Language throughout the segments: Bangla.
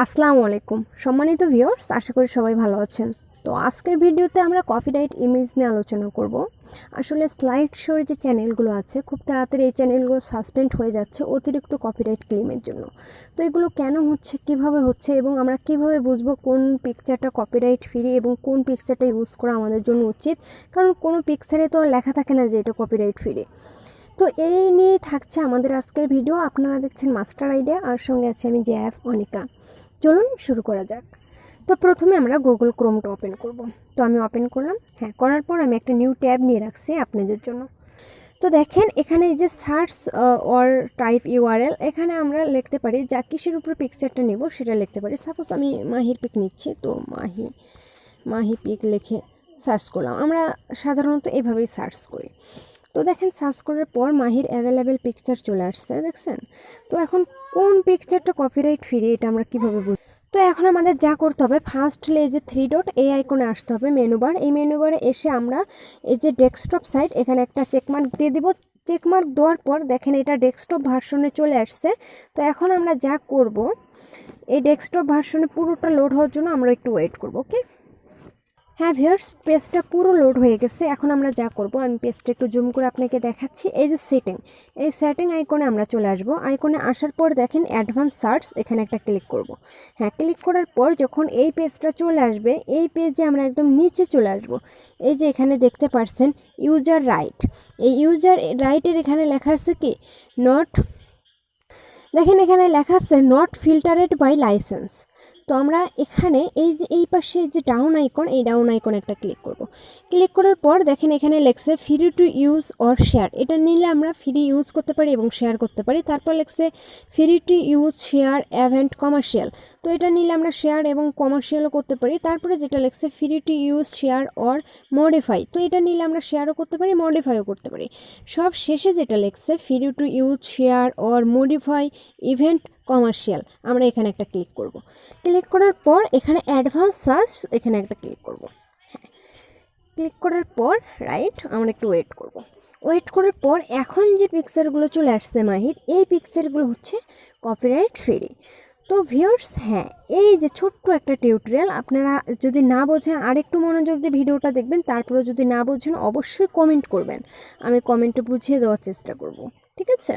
আসসালামু আলাইকুম সম্মানিত ভিউয়ার্স, আশা করি সবাই ভালো আছেন। তো আজকের ভিডিওতে আমরা কপিরাইট ইমেজ নিয়ে আলোচনা করব। আসলে স্লাইড শোর যে চ্যানেলগুলো আছে, খুব তাড়াতাড়ি এই চ্যানেলগুলো সাসপেন্ড হয়ে যাচ্ছে অতিরিক্ত কপিরাইট ক্লেমের জন্য। তো এগুলো কেন হচ্ছে, কিভাবে হচ্ছে এবং আমরা কিভাবে বুঝবো কোন পিকচারটা কপিরাইট ফ্রি এবং কোন পিকচারটা ইউজ করা আমাদের জন্য উচিত, কারণ কোনো পিকচারে তো লেখা থাকে না যে এটা কপিরাইট ফ্রি। তো এই নিয়ে থাকছে আমাদের আজকের ভিডিও। আপনারা দেখছেন মাস্টার আইডিয়া, আর সঙ্গে আছে আমি JF অনিকা। চলুন শুরু করা যাক। তো প্রথমে আমরা গুগল ক্রোমটা ওপেন করব। তো আমি ওপেন করলাম। করার পর আমি একটা নিউ ট্যাব নিয়ে রাখছি আপনাদের জন্য। তো দেখেন এখানে এই যে সার্চ অর টাইপ ইউআরএল, এখানে আমরা লিখতে পারি যা কিসের উপর পিকচারটা নেব সেটা লিখতে পারি। সাপোজ আমি মাহির পিক নিচ্ছি, তো মাহি পিক লিখে সার্চ করলাম। আমরা সাধারণত এভাবেই সার্চ করি। তো দেখেন সার্চ করার পর মাহির অ্যাভেলেবেল পিকচার চলে আসছে, দেখছেন। তো এখন কোন পিকচারটা কপিরাইট ফ্রি এটা আমরা কীভাবে বুঝব? তো এখন আমাদের যা করতে হবে, ফার্স্টলি এই যে 3 ডট এই আইকনে আসতে হবে, মেনুবার। এই মেনুবারে এসে আমরা এই যে ডেস্কটপ সাইট, এখানে একটা চেকমার্ক দিয়ে দিব। চেকমার্ক দেওয়ার পর দেখেন এটা ডেস্কটপ ভার্সনে চলে আসছে। তো এখন আমরা যা করব, এই ডেস্কটপ ভার্সনে পুরোটা লোড হওয়ার জন্য আমরা একটু ওয়েট করব। ওকে, হ্যাঁ ভিউয়ার্স, পেজটা পুরো লোড হয়ে গেছে। এখন আমরা যা করব, আমি পেজটা একটু জুম করে আপনাকে দেখাচ্ছি। এই যে সেটিং, এই সেটিং আইকনে আমরা চলে আসব। আইকনে আসার পর দেখেন অ্যাডভান্স সার্চ, এখানে একটা ক্লিক করব। ক্লিক করার পর যখন এই পেজটা চলে আসবে, এই পেজে আমরা একদম নিচে চলে আসব। এই যে এখানে দেখতে পাচ্ছেন ইউজার রাইট, এই ইউজার রাইটের এখানে লেখা আছে কি নট, দেখেন এখানে লেখা আছে নট ফিল্টারেড বাই লাইসেন্স। তো আমরা এখানে এই যে এই পাশে যে ডাউন আইকন, এই ডাউন আইকনে একটা ক্লিক করব। ক্লিক করার পর দেখেন এখানে লেখছে free to use or share. এটা নিলে আমরা ফ্রি ইউজ করতে পারি এবং শেয়ার করতে পারি। তারপর লেখছে free to use share event commercial. তো এটা নিলে আমরা শেয়ার এবং কমার্শিয়ালও করতে পারি। তারপরে যেটা লেখছে free to use share or modify, তো এটা নিলে আমরা শেয়ারও করতে পারি, মডিফাইও করতে পারি। সব শেষে যেটা লেখছে free to use share or modify event commercial, আমরা এখানে একটা ক্লিক করব। ক্লিক করার পর এখানে অ্যাডভান্স সার্চ, এখানে একটা ক্লিক করব। ক্লিক করার পর রাইট আমরা একটু ওয়েট করব। ওয়েট করার পর এখন যে পিকচারগুলো চলে আসছে মাহির, এই পিকচারগুলো হচ্ছে কপিরাইট ফ্রি। তো ভিউয়ার্স, এই যে ছোট্ট একটা টিউটোরিয়াল, আপনারা যদি না বোঝেন আরেকটু মনোযোগ দিয়ে ভিডিওটা দেখবেন। তারপরে যদি না বোঝেন অবশ্যই কমেন্ট করবেন, আমি কমেন্টে বুঝিয়ে দেওয়ার চেষ্টা করব। ঠিক আছে?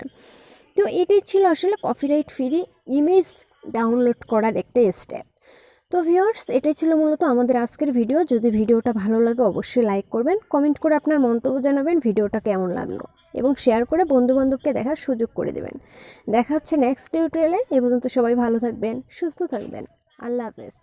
তো এটাই ছিল আসলে কপিরাইট ফ্রি ইমেজ ডাউনলোড করার একটা স্টেপ। তো ভিউয়ার্স, এটাই ছিল মূলত আমাদের আজকের ভিডিও। যদি ভিডিওটা ভালো লাগে অবশ্যই লাইক করবেন, কমেন্ট করে আপনার মন্তব্য জানাবেন ভিডিওটা কেমন লাগলো, এবং শেয়ার করে বন্ধুবান্ধবকে দেখার সুযোগ করে দেবেন। দেখা হচ্ছে নেক্সট টিউটোরিয়ালে। এ পর্যন্ত সবাই ভালো থাকবেন, সুস্থ থাকবেন। আল্লাহ হাফেজ।